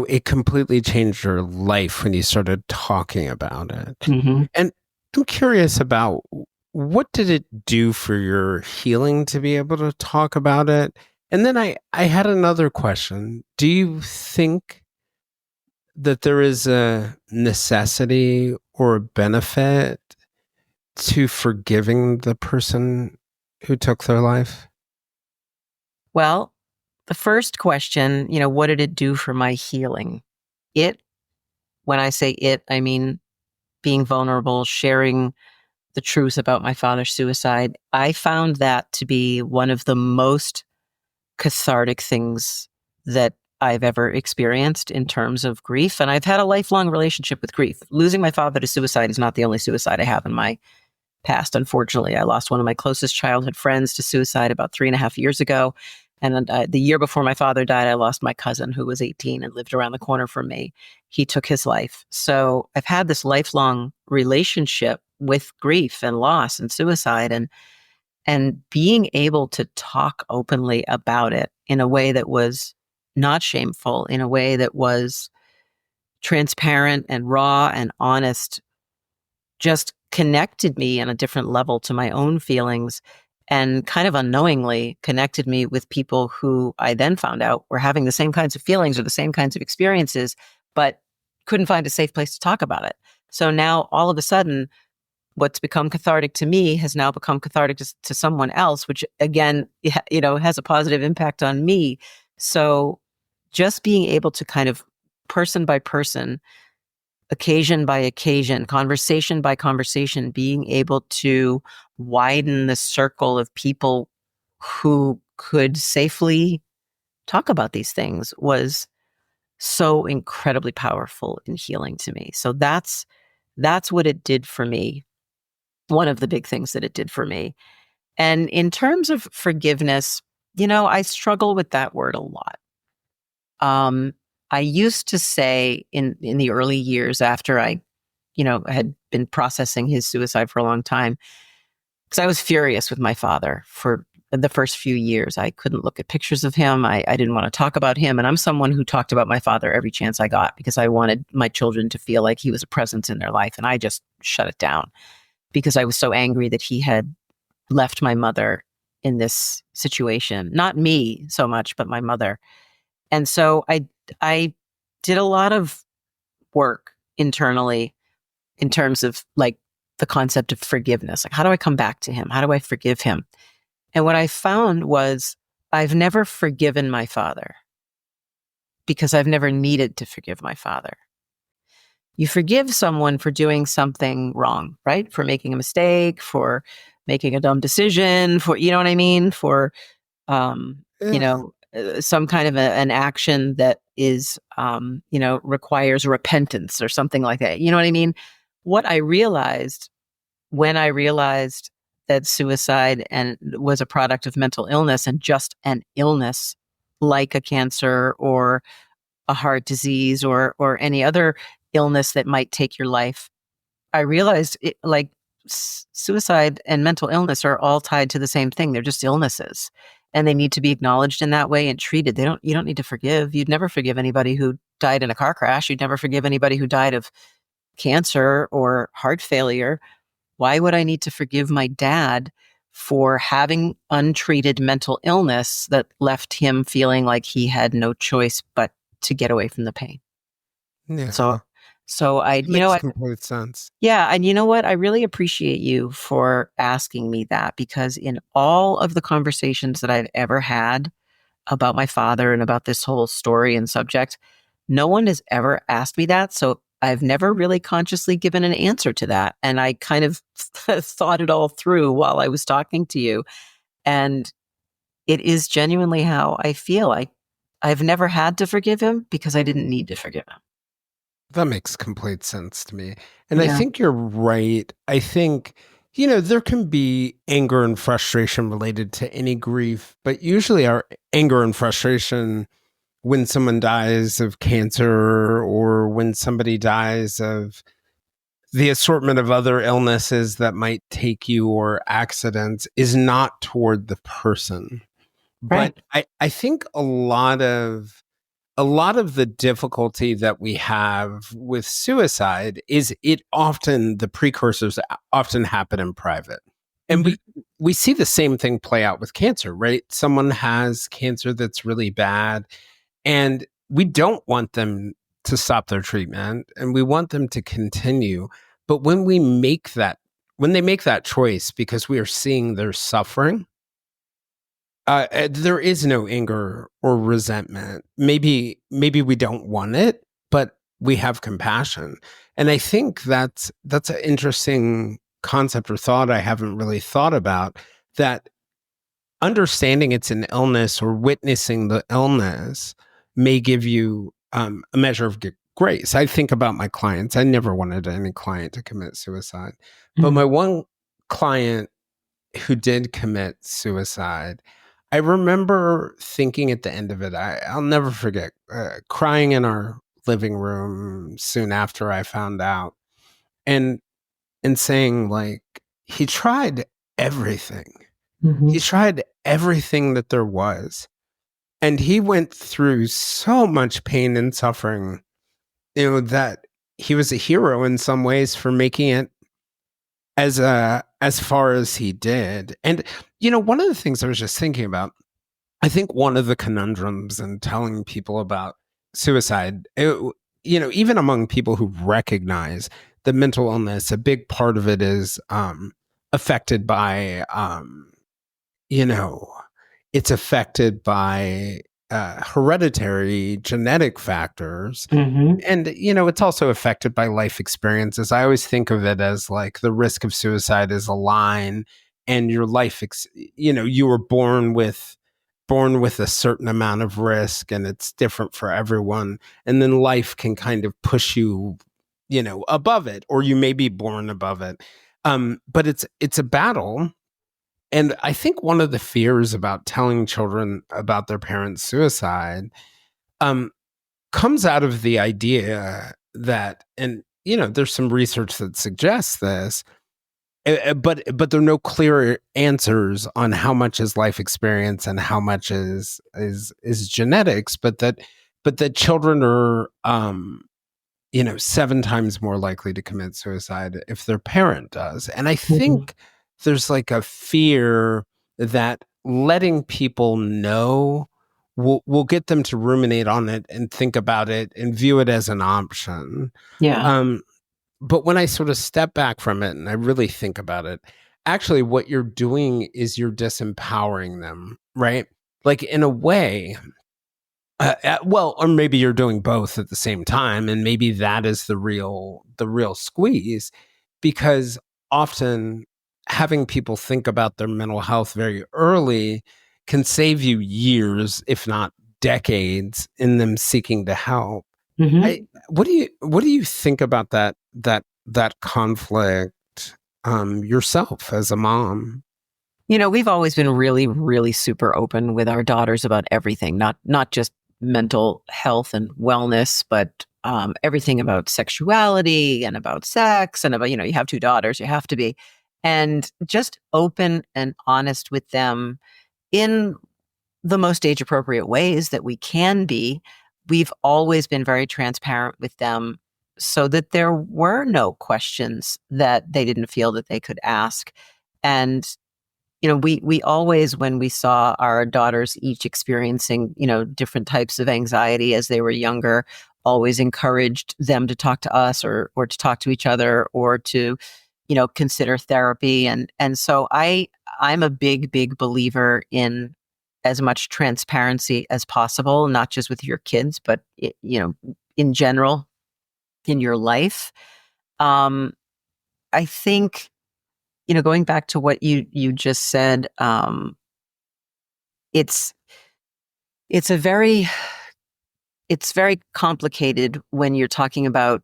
it completely changed your life when you started talking about it. Mm-hmm. And I'm curious about, what did it do for your healing to be able to talk about it? And then I had another question. Do you think that there is a necessity or a benefit to forgiving the person who took their life? Well, the first question, what did it do for my healing? When I say it, I mean being vulnerable, sharing the truth about my father's suicide. I found that to be one of the most cathartic things that I've ever experienced in terms of grief. And I've had a lifelong relationship with grief. Losing my father to suicide is not the only suicide I have in my past. Unfortunately, I lost one of my closest childhood friends to suicide about 3.5 years ago. And the year before my father died, I lost my cousin who was 18 and lived around the corner from me. He took his life. So I've had this lifelong relationship with grief and loss and suicide. and being able to talk openly about it in a way that was not shameful, in a way that was transparent and raw and honest, just connected me on a different level to my own feelings, and kind of unknowingly connected me with people who I then found out were having the same kinds of feelings or the same kinds of experiences, but couldn't find a safe place to talk about it. So now all of a sudden, what's become cathartic to me has now become cathartic to someone else, which again, has a positive impact on me. So just being able to kind of person by person, occasion by occasion, conversation by conversation, being able to widen the circle of people who could safely talk about these things was so incredibly powerful and healing to me. So that's what it did for me. One of the big things that it did for me. And in terms of forgiveness, I struggle with that word a lot. I used to say in the early years after I had been processing his suicide for a long time, because I was furious with my father for the first few years. I couldn't look at pictures of him. I didn't want to talk about him. And I'm someone who talked about my father every chance I got because I wanted my children to feel like he was a presence in their life. And I just shut it down because I was so angry that he had left my mother in this situation. Not me so much, but my mother. And so I did a lot of work internally in terms of like the concept of forgiveness. Like, how do I come back to him? How do I forgive him? And what I found was I've never forgiven my father because I've never needed to forgive my father. You forgive someone for doing something wrong, right? For making a mistake, for making a dumb decision, for, you know what I mean? For, Yeah. some kind of an action that is, requires repentance or something like that. You know what I mean? What I realized when I realized that suicide and was a product of mental illness and just an illness like a cancer or a heart disease or any other illness that might take your life, I realized suicide and mental illness are all tied to the same thing. They're just illnesses, and they need to be acknowledged in that way and treated. You don't need to forgive. You'd never forgive anybody who died in a car crash. You'd never forgive anybody who died of cancer or heart failure. Why would I need to forgive my dad for having untreated mental illness that left him feeling like he had no choice but to get away from the pain? Yeah. So, so I, It makes complete sense. yeah. And you know what? I really appreciate you for asking me that, because in all of the conversations that I've ever had about my father and about this whole story and subject, no one has ever asked me that. So I've never really consciously given an answer to that. And I kind of thought it all through while I was talking to you. And it is genuinely how I feel. I've never had to forgive him because I didn't need to forgive him. That makes complete sense to me. And I Yeah. think you're right. I think, there can be anger and frustration related to any grief, but usually our anger and frustration when someone dies of cancer or when somebody dies of the assortment of other illnesses that might take you or accidents is not toward the person. Right. But I think a lot of the difficulty that we have with suicide is the precursors often happen in private. And Mhm. we see the same thing play out with cancer, right? Someone has cancer that's really bad, and we don't want them to stop their treatment and we want them to continue. But when they make that choice because we are seeing their suffering, there is no anger or resentment. Maybe we don't want it, but we have compassion. And I think that's an interesting concept or thought I haven't really thought about, that understanding it's an illness or witnessing the illness may give you a measure of grace. I think about my clients. I never wanted any client to commit suicide, but Mhm. my one client who did commit suicide, I remember thinking at the end of it, I'll never forget crying in our living room soon after I found out, and saying, like, he tried everything. He tried everything that there was. And he went through so much pain and suffering, that he was a hero in some ways for making it as far as he did. And one of the things I was just thinking about, I think one of the conundrums in telling people about suicide, even among people who recognize the mental illness, a big part of it is affected by, it's affected by hereditary genetic factors. And, it's also affected by life experiences. I always think of it as like the risk of suicide is a line, and your life, you were born with a certain amount of risk, and it's different for everyone. And then life can kind of push you, above it, or you may be born above it. But it's a battle. And I think one of the fears about telling children about their parents' suicide, comes out of the idea that, and there's some research that suggests this, but there are no clear answers on how much is life experience and how much is genetics, but that children are 7 times more likely to commit suicide if their parent does. And I think there's like a fear that letting people know will get them to ruminate on it and think about it and view it as an option. Yeah. But when I sort of step back from it and I really think about it, actually what you're doing is you're disempowering them, right? Like in a way, or maybe you're doing both at the same time, and maybe that is the real squeeze, because often having people think about their mental health very early can save you years, if not decades, in them seeking to help. What do you think about that conflict yourself as a mom? We've always been really, really super open with our daughters about everything, not just mental health and wellness, but everything about sexuality and about sex and about, you have 2 daughters, you have to be. And just open and honest with them in the most age appropriate ways that we can be. We've always been very transparent with them so that there were no questions that they didn't feel that they could ask. And we always, when we saw our daughters each experiencing, different types of anxiety as they were younger, always encouraged them to talk to us or to talk to each other or to, consider therapy. And so I'm a big, big believer in as much transparency as possible, not just with your kids, but, in general, in your life. I think, going back to what you just said, it's very complicated when you're talking about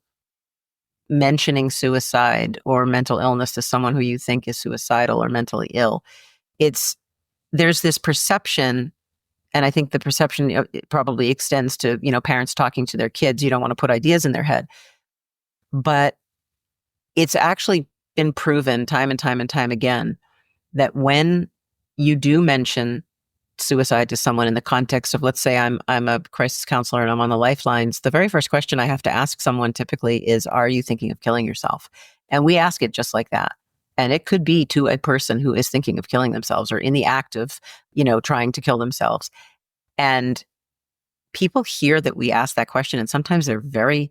mentioning suicide or mental illness to someone who you think is suicidal or mentally ill. There's this perception, and I think the perception it probably extends to, parents talking to their kids. You don't want to put ideas in their head, but it's actually been proven time and time and time again that when you do mention suicide to someone in the context of, let's say I'm a crisis counselor and I'm on the lifelines, the very first question I have to ask someone typically is, are you thinking of killing yourself? And we ask it just like that. And it could be to a person who is thinking of killing themselves or in the act of, trying to kill themselves. And people hear that we ask that question, and sometimes they're very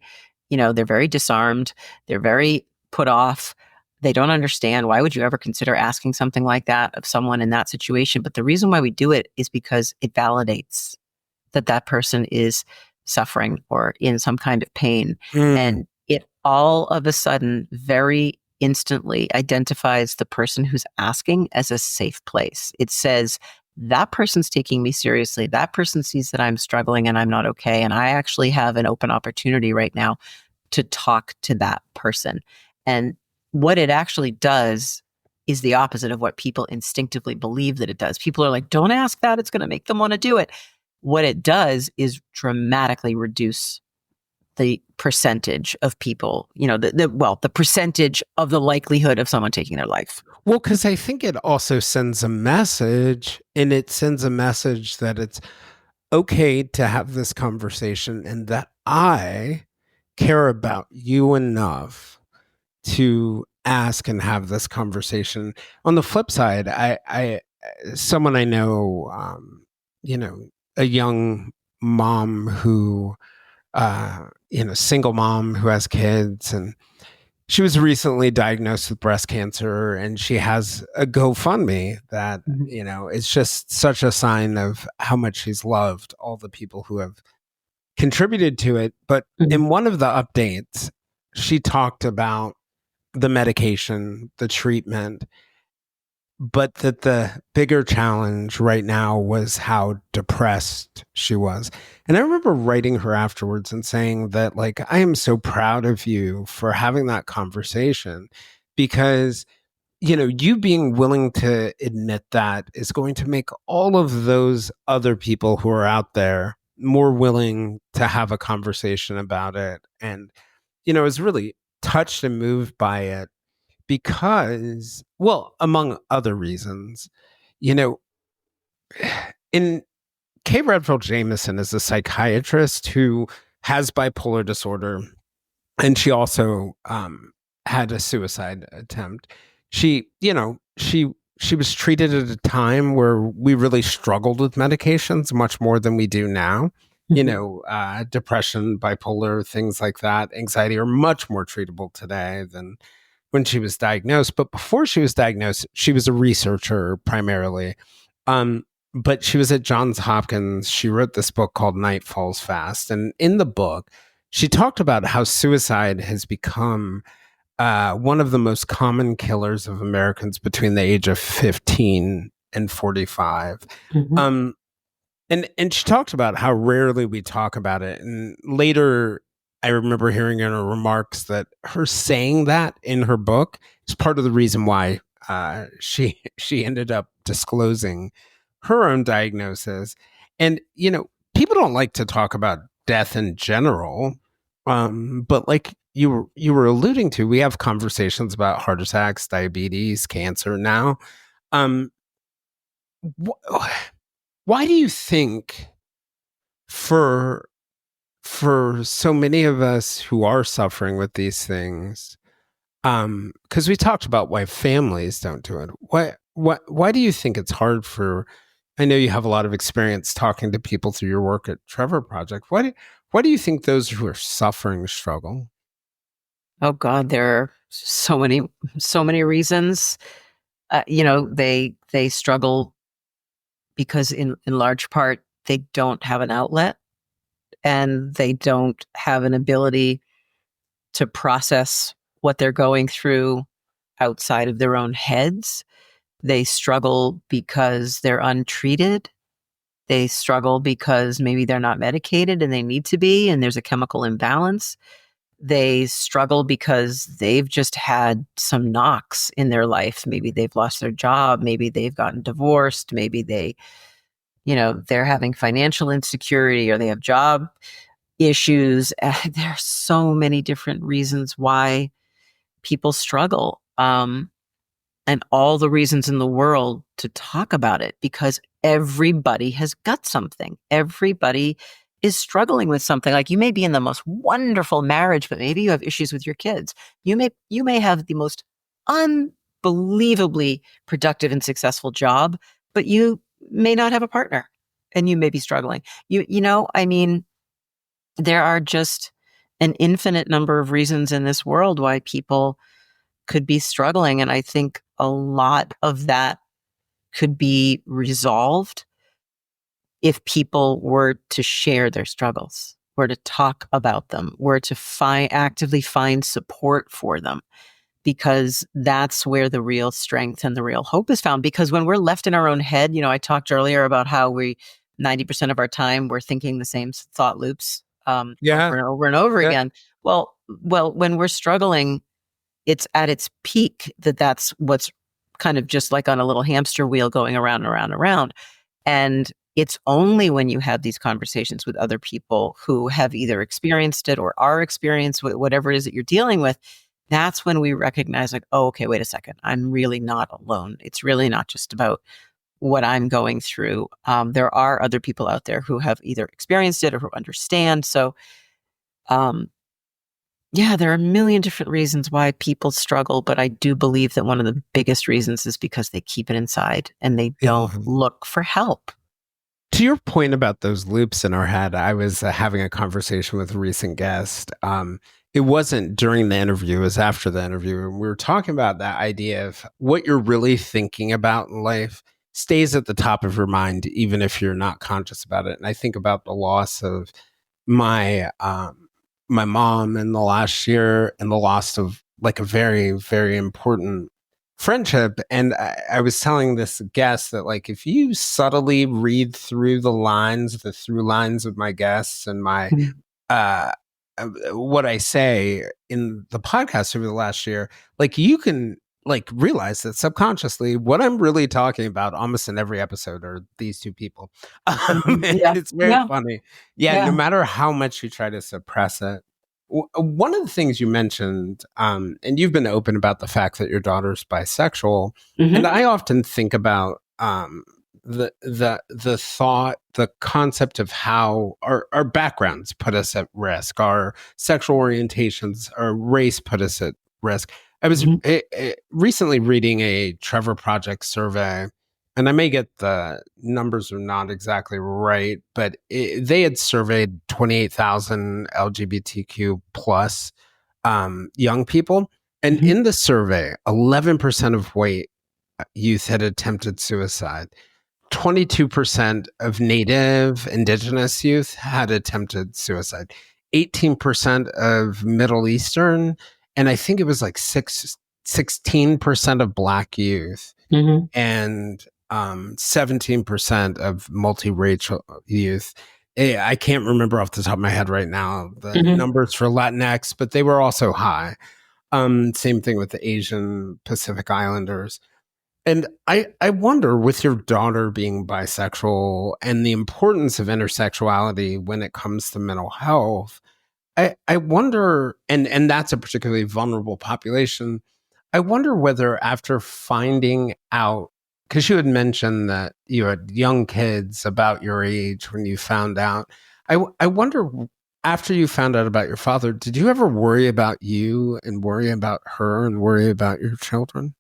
disarmed. They're very put off. They don't understand. Why would you ever consider asking something like that of someone in that situation? But the reason why we do it is because it validates that person is suffering or in some kind of pain. And it all of a sudden very instantly identifies the person who's asking as a safe place. It says, that person's taking me seriously. That person sees that I'm struggling and I'm not okay. And I actually have an open opportunity right now to talk to that person. And what it actually does is the opposite of what people instinctively believe that it does. People are like, don't ask that. It's going to make them want to do it. What it does is dramatically reduce the percentage of people, the percentage of the likelihood of someone taking their life. Well, because I think it also sends a message, and it sends a message that it's okay to have this conversation and that I care about you enough to ask and have this conversation. On the flip side, I someone I know, a young mom who, single mom who has kids, and she was recently diagnosed with breast cancer, and she has a GoFundMe that, is just such a sign of how much she's loved all the people who have contributed to it. But in one of the updates, she talked about the medication, the treatment, but that the bigger challenge right now was how depressed she was. And I remember writing her afterwards and saying that, like, I am so proud of you for having that conversation, because, you being willing to admit that is going to make all of those other people who are out there more willing to have a conversation about it. And, I was really touched and moved by it because, well, among other reasons, you know, in Kay Redfield Jamison is a psychiatrist who has bipolar disorder, and she also had a suicide attempt. She was treated at a time where we really struggled with medications much more than we do now. Depression, bipolar, things like that, anxiety are much more treatable today than when she was diagnosed. But before she was diagnosed, she was a researcher primarily. But she was at Johns Hopkins. She wrote this book called Night Falls Fast. And in the book, she talked about how suicide has become one of the most common killers of Americans between the age of 15 and 45. And she talked about how rarely we talk about it. And later, I remember hearing in her remarks that her saying that in her book is part of the reason why she ended up disclosing her own diagnosis. And people don't like to talk about death in general, but like you were alluding to, we have conversations about heart attacks, diabetes, cancer now. Why do you think for so many of us who are suffering with these things, because we talked about why families don't do it, why do you think it's hard for, I know you have a lot of experience talking to people through your work at Trevor Project, why do you think those who are suffering struggle? Oh God, there are so many reasons. They struggle because in large part they don't have an outlet, and they don't have an ability to process what they're going through outside of their own heads. They struggle because they're untreated. They struggle because maybe they're not medicated and they need to be, and there's a chemical imbalance. They struggle because they've just had some knocks in their life. Maybe they've lost their job. Maybe they've gotten divorced. Maybe they're having financial insecurity, or they have job issues. There are so many different reasons why people struggle. And all the reasons in the world to talk about it, because everybody has got something. Everybody is struggling with something. Like, you may be in the most wonderful marriage, but maybe you have issues with your kids. You may have the most unbelievably productive and successful job, but you may not have a partner, and you may be struggling. There are just an infinite number of reasons in this world why people could be struggling. And I think a lot of that could be resolved if people were to share their struggles, were to talk about them, were to actively find support for them, because that's where the real strength and the real hope is found. Because when we're left in our own head, I talked earlier about how 90% of our time we're thinking the same thought loops over and over and over again. Well, when we're struggling, it's at its peak that's what's kind of just like on a little hamster wheel going around and around and around. And it's only when you have these conversations with other people who have either experienced it or are experienced with whatever it is that you're dealing with, that's when we recognize like, oh, okay, wait a second. I'm really not alone. It's really not just about what I'm going through. There are other people out there who have either experienced it or who understand. So, yeah, there are a million different reasons why people struggle, but I do believe that one of the biggest reasons is because they keep it inside and they don't look for help. To your point about those loops in our head, I was having a conversation with a recent guest. It wasn't during the interview, it was after the interview. And we were talking about that idea of what you're really thinking about in life stays at the top of your mind, even if you're not conscious about it. And I think about the loss of my mom in the last year and the loss of like a very, very important friendship. And I was telling this guest that like if you subtly read through the through lines of my guests and my uh what I say in the podcast over the last year, like you can like realize that subconsciously what I'm really talking about almost in every episode are these two people. Yeah. It's very Yeah. funny. Yeah, no matter how much you try to suppress it. One of the things you mentioned, and you've been open about the fact that your daughter's bisexual, and I often think about the thought, the concept of how our backgrounds put us at risk, our sexual orientations, our race put us at risk. I was recently reading a Trevor Project survey, and I may get the numbers are not exactly right, but they had surveyed 28,000 LGBTQ plus young people, and in the survey, 11% of white youth had attempted suicide. 22% of Native Indigenous youth had attempted suicide. 18% of Middle Eastern, and I think it was like 16% of Black youth, and 17% of multiracial youth. I can't remember off the top of my head right now the numbers for Latinx, but they were also high. Same thing with the Asian Pacific Islanders. And I wonder, with your daughter being bisexual and the importance of intersexuality when it comes to mental health, I wonder, and that's a particularly vulnerable population. I wonder whether after finding out, because you had mentioned that you had young kids about your age when you found out, I wonder after you found out about your father, did you ever worry about you and worry about her and worry about your children?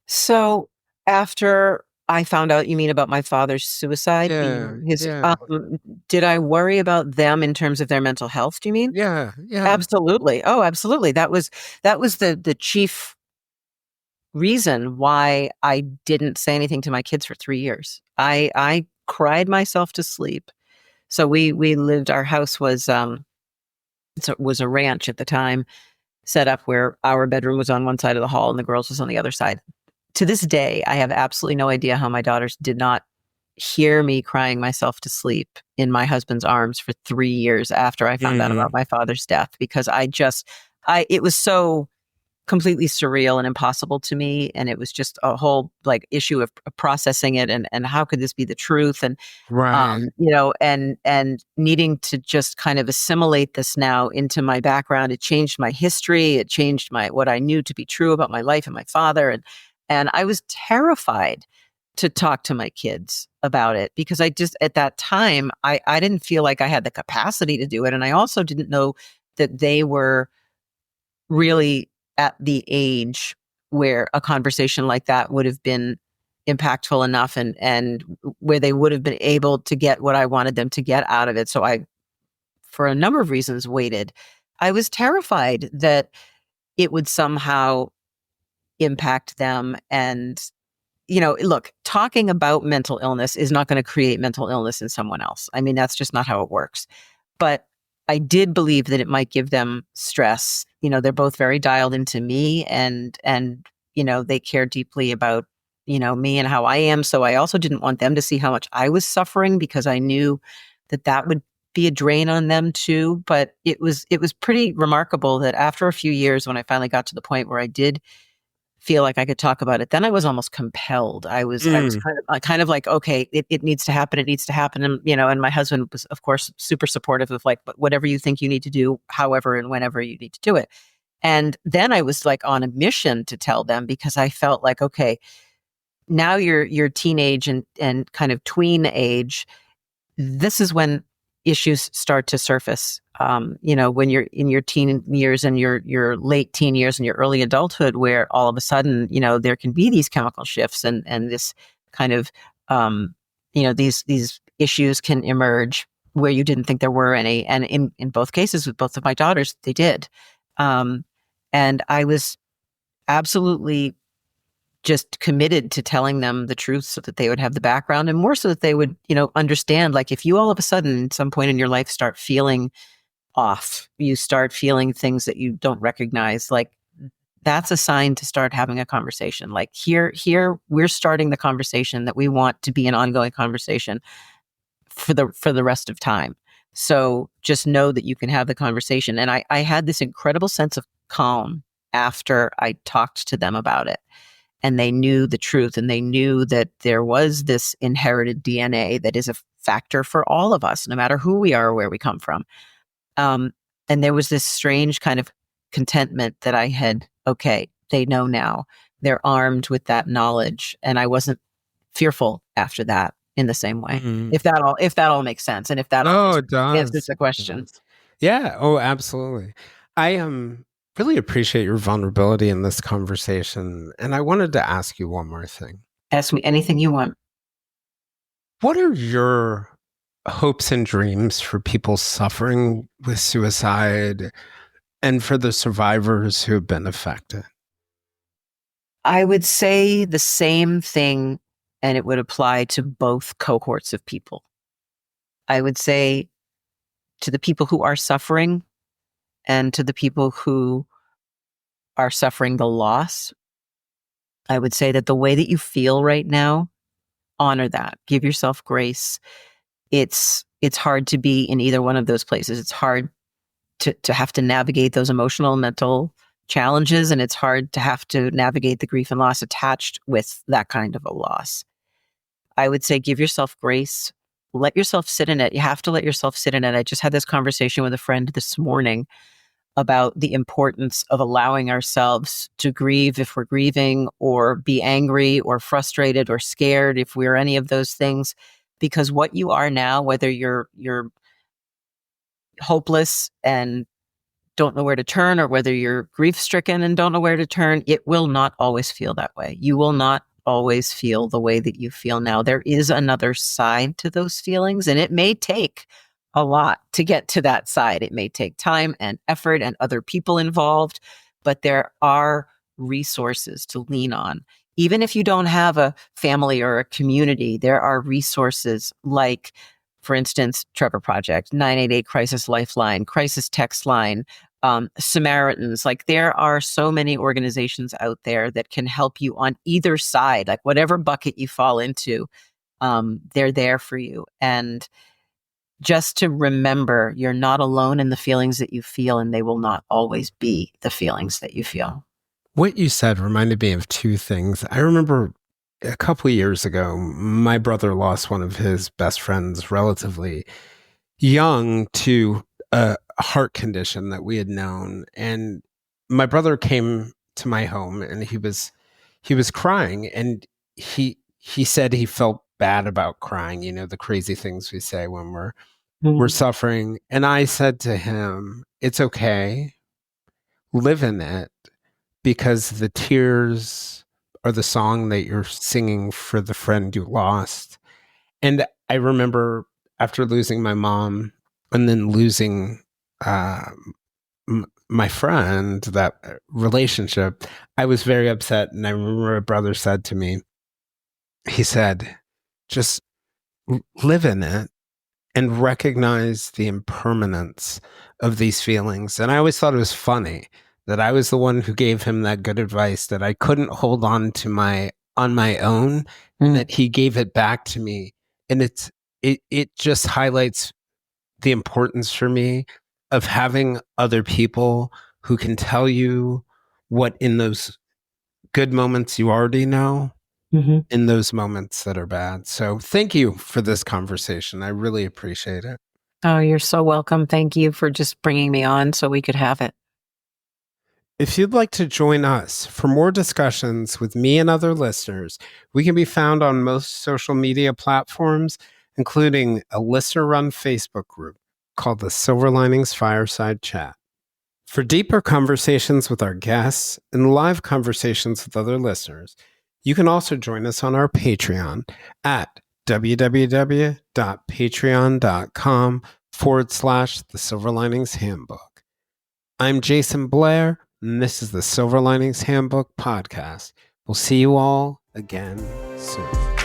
So after I found out, you mean about my father's suicide Yeah, being his, yeah, did I worry about them in terms of their mental health, do you mean? yeah, yeah. Absolutely. Oh, absolutely. That was the chief reason why I didn't say anything to my kids for 3 years. I cried myself to sleep. So we lived, our house was, so it was a ranch at the time, set up where our bedroom was on one side of the hall and the girls was on the other side. To this day, I have absolutely no idea how my daughters did not hear me crying myself to sleep in my husband's arms for 3 years after I found out about my father's death, because it was so completely surreal and impossible to me, and it was just a whole, like, issue of processing it and how could this be the truth, and Right. and needing to just kind of assimilate this now into my background. It changed my history. It changed what I knew to be true about my life and my father. And I was terrified to talk to my kids about it, because I just, at that time, I didn't feel like I had the capacity to do it. And I also didn't know that they were really at the age where a conversation like that would have been impactful enough, and where they would have been able to get what I wanted them to get out of it. So I, for a number of reasons, waited. I was terrified that it would somehow impact them. And, look, talking about mental illness is not going to create mental illness in someone else. I mean, that's just not how it works. But I did believe that it might give them stress. They're both very dialed into me, and they care deeply about, me and how I am. So I also didn't want them to see how much I was suffering, because I knew that that would be a drain on them too. But it was pretty remarkable that after a few years, when I finally got to the point where I did feel like I could talk about it. Then I was almost compelled. I was kind of like, okay, it needs to happen. It needs to happen. And, and my husband was, of course, super supportive of like, but whatever you think you need to do, however and whenever you need to do it. And then I was like on a mission to tell them, because I felt like, okay, now you're teenage and kind of tween age. This is when issues start to surface. When you're in your teen years and your late teen years and your early adulthood, where all of a sudden, there can be these chemical shifts and this kind of, these issues can emerge where you didn't think there were any. And in both cases with both of my daughters, they did. And I was absolutely just committed to telling them the truth so that they would have the background, and more so that they would, understand, like, if you all of a sudden at some point in your life start feeling off, you start feeling things that you don't recognize, like, that's a sign to start having a conversation. Like, here we're starting the conversation that we want to be an ongoing conversation for the rest of time. So just know that you can have the conversation. And I had this incredible sense of calm after I talked to them about it. And they knew the truth, and they knew that there was this inherited DNA that is a factor for all of us, no matter who we are or where we come from. And there was this strange kind of contentment that I had, okay, they know now. They're armed with that knowledge. And I wasn't fearful after that in the same way. Mm-hmm. If that all makes sense. And if that all it does. answers the question. Yeah. Oh, absolutely. I really appreciate your vulnerability in this conversation. And I wanted to ask you one more thing. Ask me anything you want. What are your hopes and dreams for people suffering with suicide and for the survivors who have been affected? I would say the same thing, and it would apply to both cohorts of people. I would say to the people who are suffering and to the people who are suffering the loss, I would say that the way that you feel right now, honor that. Give yourself grace. It's hard to be in either one of those places. It's hard to have to navigate those emotional and mental challenges, and it's hard to have to navigate the grief and loss attached with that kind of a loss. I would say give yourself grace. Let yourself sit in it. You have to let yourself sit in it. I just had this conversation with a friend this morning about the importance of allowing ourselves to grieve if we're grieving, or be angry or frustrated or scared if we're any of those things. Because what you are now, whether you're hopeless and don't know where to turn, or whether you're grief-stricken and don't know where to turn, it will not always feel that way. You will not always feel the way that you feel now. There is another side to those feelings, and it may take a lot to get to that side. It may take time and effort and other people involved, but there are resources to lean on. Even if you don't have a family or a community, there are resources like, for instance, Trevor Project, 988 Crisis Lifeline, Crisis Text Line, Samaritans. Like, there are so many organizations out there that can help you on either side, like whatever bucket you fall into, they're there for you. And just to remember, you're not alone in the feelings that you feel, and they will not always be the feelings that you feel. What you said reminded me of two things. I remember a couple of years ago, my brother lost one of his best friends relatively young to a heart condition that we had known. And my brother came to my home, and he was crying, and he said he felt bad about crying, the crazy things we say when we're suffering. And I said to him, it's okay, live in it, because the tears are the song that you're singing for the friend you lost. And I remember after losing my mom and then losing my friend, that relationship, I was very upset. And I remember a brother said to me, he said, just live in it and recognize the impermanence of these feelings. And I always thought it was funny that I was the one who gave him that good advice, that I couldn't hold on my own, and that he gave it back to me. And it just highlights the importance for me of having other people who can tell you what in those good moments you already know Mm-hmm. in those moments that are bad. So thank you for this conversation. I really appreciate it. Oh, you're so welcome. Thank you for just bringing me on so we could have it. If you'd like to join us for more discussions with me and other listeners, we can be found on most social media platforms, including a listener-run Facebook group called the Silver Linings Fireside Chat. For deeper conversations with our guests and live conversations with other listeners, you can also join us on our Patreon at www.patreon.com/The Silver Linings Handbook. I'm Jason Blair, and this is the Silver Linings Handbook podcast. We'll see you all again soon.